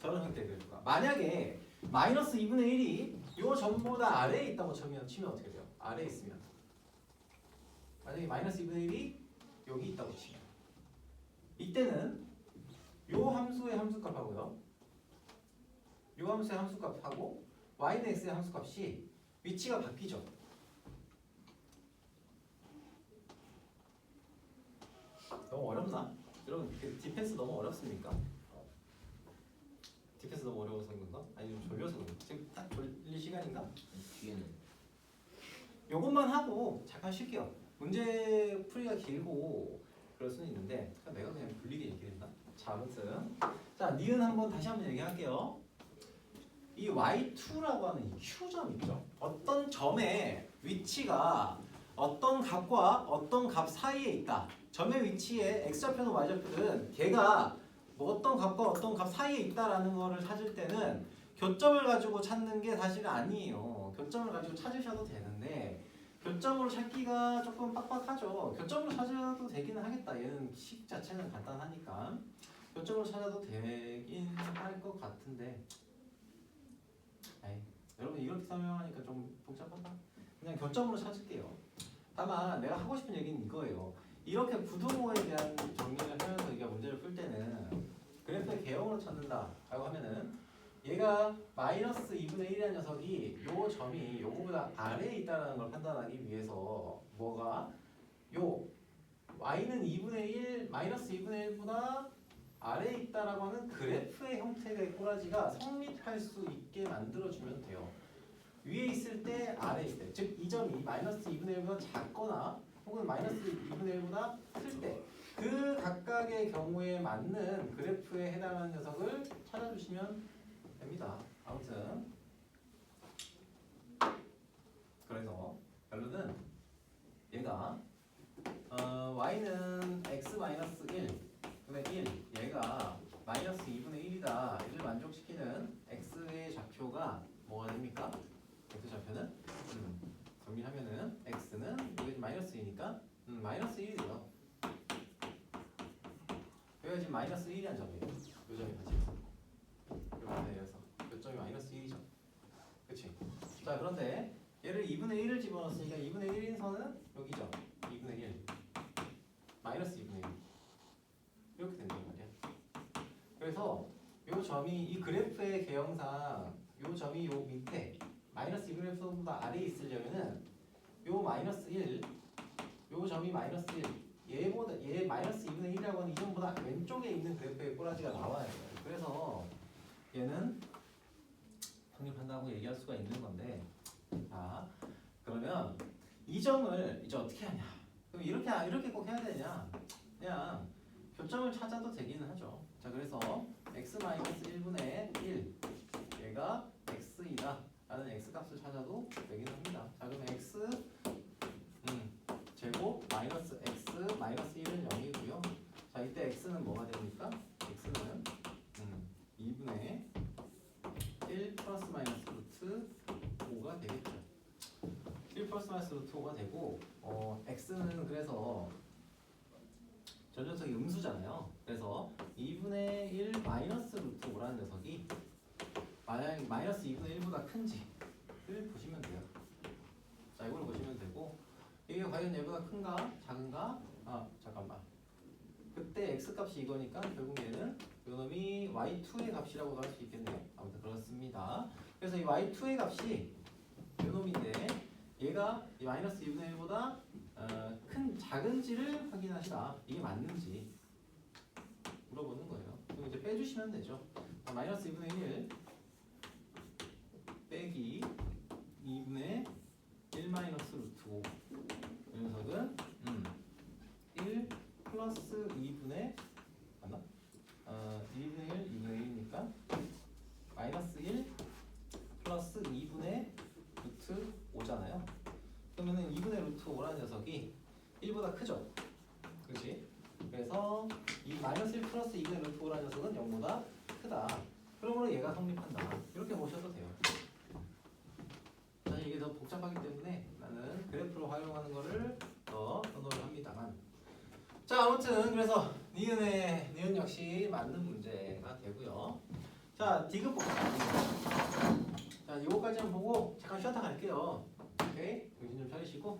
저런 형태의 그래프가. 만약에 마이너스 2분의 1이 요 점보다 아래에 있다고 치면 어떻게 돼요? 아래에 있으면. 만약에 마이너스 2분의 1이 여기 있다고 치면. 이때는 요 함수의 함수값하고요. 요 함수의 함수값하고 y는 x의 함수값이 위치가 바뀌죠. 너무 어렵나? 여러분 디펜스 너무 어렵습니까? 디펜스 너무 어려워서 그런가? 아니면 졸려서 그런가? 지금 딱 졸릴 시간인가? 뒤에는 요것만 하고 잠깐 쉴게요. 문제 풀이가 길고 그럴 수는 있는데 내가 그냥 불리게 얘기했나? 자 아무튼 자 니은 다시 한번 얘기할게요. 이 y2라고 하는 이 q점 있죠? 어떤 점의 위치가 어떤 값과 어떤 값 사이에 있다. 점의 위치에 x좌표든 y좌표든 걔가 뭐 어떤 값과 어떤 값 사이에 있다라는 거를 찾을 때는 교점을 가지고 찾는 게 사실은 아니에요. 교점을 가지고 찾으셔도 되는데 교점으로 찾기가 조금 빡빡하죠. 교점으로 찾아도 되기는 하겠다. 얘는 식 자체는 간단하니까 교점으로 찾아도 되긴 할 것 같은데 에이, 여러분 이렇게 설명하니까 좀 복잡하다. 그냥 교점으로 찾을게요. 다만 내가 하고 싶은 얘기는 이거예요. 이렇게 부등호에 대한 정리를 하면서 우리가 문제를 풀 때는 그래프의 개형으로 찾는다라고 하면은 얘가 마이너스 2분의 1이라는 녀석이 요 점이 요거보다 아래에 있다는 걸 판단하기 위해서 뭐가 요 y는 2분의 1 마이너스 2분의 1보다 아래에 있다라고 하는 그래프의 형태의 꼬라지가 성립할 수 있게 만들어주면 돼요. 위에 있을 때 아래에 있을 때 즉 이 점이 마이너스 2분의 1보다 작거나 혹은 마이너스 2분의 1보다 클 때 그 각각의 경우에 맞는 그래프에 해당하는 녀석을 찾아주시면 됩니다. 아무튼 그래서 결론은 얘가 y는 x-1 분의 1 얘가 마이너스 2분의 1이다 이를 만족시키는 x의 좌표가 뭐가 됩니까? x 좌표는 정리하면은 x는 여기 마이너스 2니까 마이너스 1이 돼요. 여기가 지금 마이너스 1이라는 점이에요. 요 점이 같이 이렇게 해서 교점이 마이너스 1이죠. 그치? 자 그런데 얘를 2분의 1을 집어넣었으니까 2분의 1인 선은 여기죠. 2분의 1 마이너스 2분의 1 이렇게 된단 말이야. 그래서 요 점이 이 그래프의 개형상 요 점이 요 밑에 마이너스 2분의 1보다 아래에 있으려면은 요 마이너스 1 요놈이 마이너스 1 얘 마이너스 2분의 1이라고 하는 이점보다 왼쪽에 있는 그래프의 꼬라지가 나와야 돼요. 그래서 얘는 성립한다고 얘기할 수가 있는 건데, 자 그러면 이 점을 이제 어떻게 하냐? 그럼 이렇게 꼭 해야 되냐? 그냥 교점을 찾아도 되기는 하죠. 자 그래서 x 마이너스 1분의 1 얘가 x이다 라는 x 값을 찾아도 되긴 합니다. 자 그럼 x 제곱 마이너스 x 마이너스 1은 0이고요. 자 이때 x는 뭐가 됩니까? x는 2분의 1 플러스 마이너스 루트 5가 되겠죠. 1 플러스 마이너스 루트 5가 되고 x는 그래서 전 녀석이 음수잖아요. 그래서 2분의 1 마이너스 루트 5라는 녀석이 만약 마이너스 2분의 1보다 큰지를 보시면 돼요. 자 이걸 보시면 되고, 이게 과연 얘보다 큰가 작은가? 잠깐만, 그때 x 값이 이거니까 결국 얘는 요놈이 y2의 값이라고 할 수 있겠네요. 아무튼 그렇습니다. 그래서 이 y2의 값이 요놈인데 얘가 이 마이너스 2분의 1보다 작은지를 확인하시라. 이게 맞는지 물어보는 거예요. 그럼 이제 빼주시면 되죠. 마이너스 2분의 1 빼기 2분의 1 마이너스 루트 5. 이 녀석은 1 플러스 2분의 맞나? 2분의 1, 2분의 1이니까 마이너스 1 플러스 2분의 루트 5잖아요. 그러면은 2분의 루트 5라는 녀석이 1보다 크죠? 그렇지? 그래서 이 마이너스 1 플러스 2분의 루트 5라는 녀석은 0보다 크다. 그러므로 얘가 성립한다. 이렇게 보셔도 돼요. 사실 이게 더 복잡하기 때문에 나는 그래프로 활용하는 거를 더 선호를 합니다만. 자 아무튼 그래서 니은 역시 맞는 문제가 되고요. 자 디귿 봅시다. 자 요거까지만 보고 잠깐 쉬었다 갈게요. 오케이, 정신 좀 차리시고.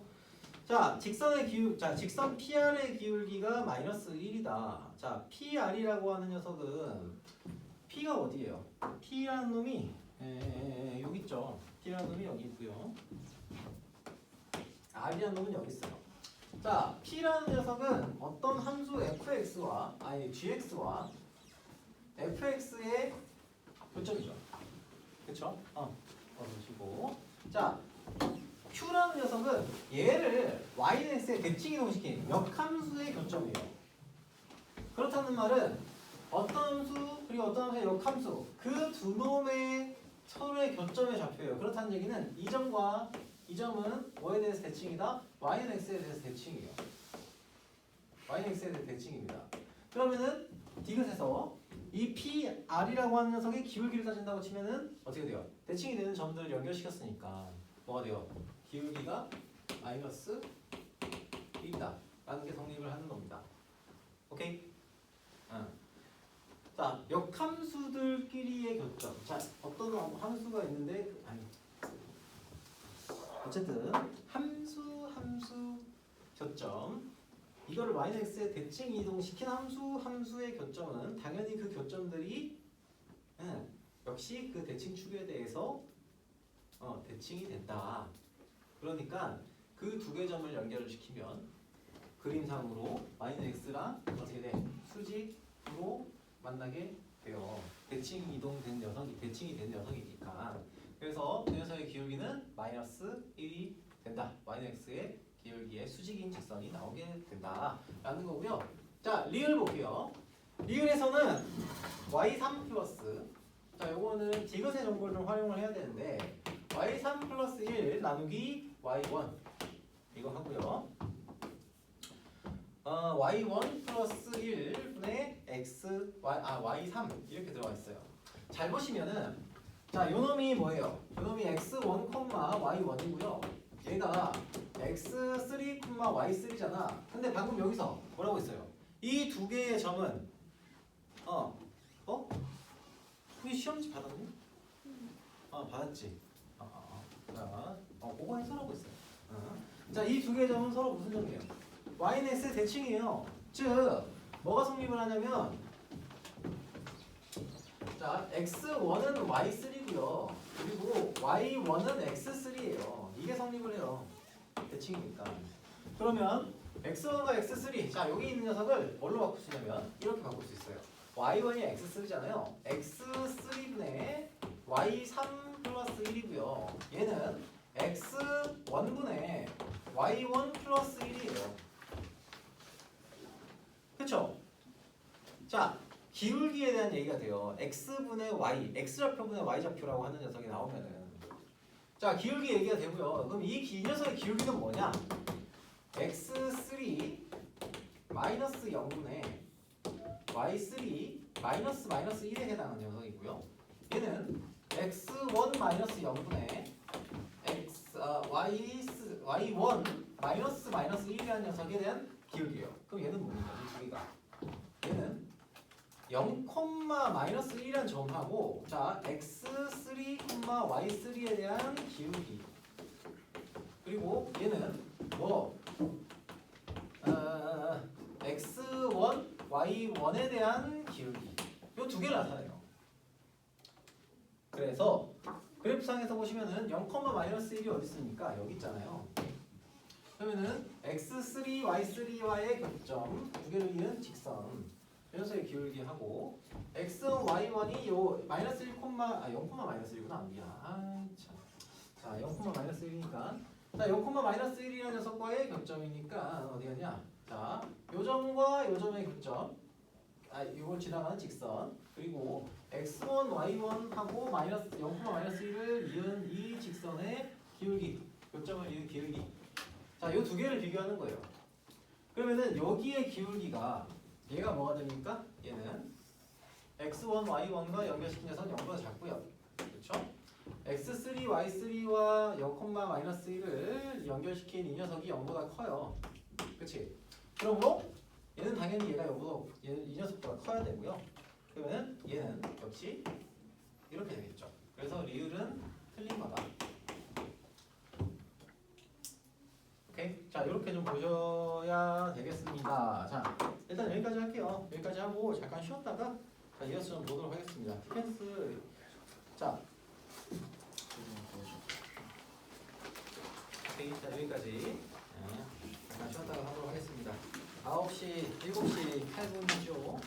자 직선의 기울, 자 직선 PR의 기울기가 마이너스 1이다. 자 PR이라고 하는 녀석은 P가 어디예요? P라는 놈이 여기 있죠. P라는 놈이 여기 있고요. R이라는 놈은 여기 있어요. 자 P라는 녀석은 어떤 함수 fx와 gx와 fx의 교점이죠. 그쵸? 보시고. 자 Q라는 녀석은 얘를 yx에 대칭 이동시킨 역함수의 교점이에요. 그렇다는 말은 어떤 함수 그리고 어떤 함수의 역함수 그 두 놈의 서로의 교점에 잡혀요. 그렇다는 얘기는 이 점과 이 점은 뭐에 대해서 대칭이다? y는 x에 대해서 대칭이에요. y는 x에 대해서 대칭입니다. 그러면은 디귿에서 이 PR이라고 하는 녀석의 기울기를 따진다고 치면은 어떻게 돼요? 대칭이 되는 점들을 연결시켰으니까 뭐가 돼요? 기울기가 마이너스 1이다 라는 게 성립을 하는 겁니다. 오케이? 자, 역함수들끼리의 교점. 자, 어떤 함수가 있는데 어쨌든 함수 교점, 이거를 yx에 대칭 이동시킨 함수의 교점은 당연히 그 교점들이 역시 그 대칭 축에 대해서 대칭이 된다. 그러니까 그 두 개 점을 연결을 시키면 그림상으로 yx랑 어떻게 돼? 수직으로 만나게 돼요. 대칭이 된 녀석이니까. 그래서 그 녀석의 기울기는 마이너스 1이 된다. yx의 기울기의 수직인 직선이 나오게 된다 라는 거고요. 자 리을 볼게요. 리을에서는 y3 플러스, 자 요거는 디귿의 정보를 좀 활용을 해야 되는데 y3 플러스 1 나누기 y1 이거 하고요. y1 플러스 1분의 x y3 이렇게 들어가 있어요. 잘 보시면은 자 요놈이 뭐예요? 요놈이 x1, y1이고요. 얘가 x3, y3잖아. 근데 방금 여기서 뭐라고 했어요? 이 두 개의 점은 혹시 시험지 받았니? 받았지. 자, 그거 해설하고 있어요. 자, 이 두 개의 점은 서로 무슨 점이에요? y는 x의 대칭이에요. 즉, 뭐가 성립을 하냐면, 자, x1은 y3고요. 그리고 y1은 x3예요. 이게 성립을 해요. 대칭이니까. 그러면 x1과 x3. 자, 여기 있는 녀석을 뭘로 바꿀 수 있냐면 이렇게 바꿀 수 있어요. y1이 x3잖아요. x3분의 y3 플러스 1이고요. 얘는 x1분의 y1 플러스 1이에요. 그쵸? 자, 기울기에 대한 얘기가 돼요. x분의 y, x좌표분의 y좌표라고 하는 녀석이 나오면은 자, 기울기 얘기가 되고요. 그럼 이 녀석의 기울기는 뭐냐? x3 마이너스 0분의 y3 마이너스 1에 해당하는 녀석이고요. 얘는 x1 마이너스 0분의 y1 마이너스 1이라는 녀석에 대한 기울기예요. 그럼 얘는 뭡니까? 이 두 개가. 얘는 0, 마이너스 1이라는 점하고 자 x3, y3에 대한 기울기 그리고 얘는 뭐 x1, y1에 대한 기울기 요 두 개를 나타내요. 그래서 그래프상에서 보시면은 0, 마이너스 1이 어디 있습니까? 여기 있잖아요. 그러면은 x3, y3와의 교점 두 개를 이은 직선 이 녀석의 기울기하고 x1, y1이 요 마이너스 1, 0, 마이너스 1이구나. 미안. 참. 자, 0, 마이너스 1이니까 자, 0, 마이너스 1이라는 녀석과의 교점이니까 어디 가냐? 자, 요 점과 요 점의 교점 이걸 지나가는 직선 그리고 x1, y1하고 마이너스 0, 마이너스 1을 이은 이 직선의 기울기 교점을 이은 기울기 자, 요 두 개를 비교하는 거예요. 그러면은 여기의 기울기가 얘가 뭐가 됩니까? 얘는 x1, y1과 연결시킨 녀석은 0보다 작고요. 그렇죠? x3, y3와 0, 마이너스 1을 연결시킨 이 녀석이 0보다 커요. 그치? 그러므로 얘는 당연히 얘가 이 녀석보다 커야 되고요. 그러면 얘는 역시 이렇게 되겠죠. 그래서 리을은 틀린 거다. 오케이? 자, 이렇게 좀 보셔야 되겠습니다. 자, 일단 여기까지 할게요. 여기까지 하고 잠깐 쉬었다가 자, 이어서 좀 보도록 하겠습니다. 디펜스 자, 오케이, 자 여기까지 잠깐 쉬었다가 하도록 하겠습니다. 9시, 7시 8분이죠.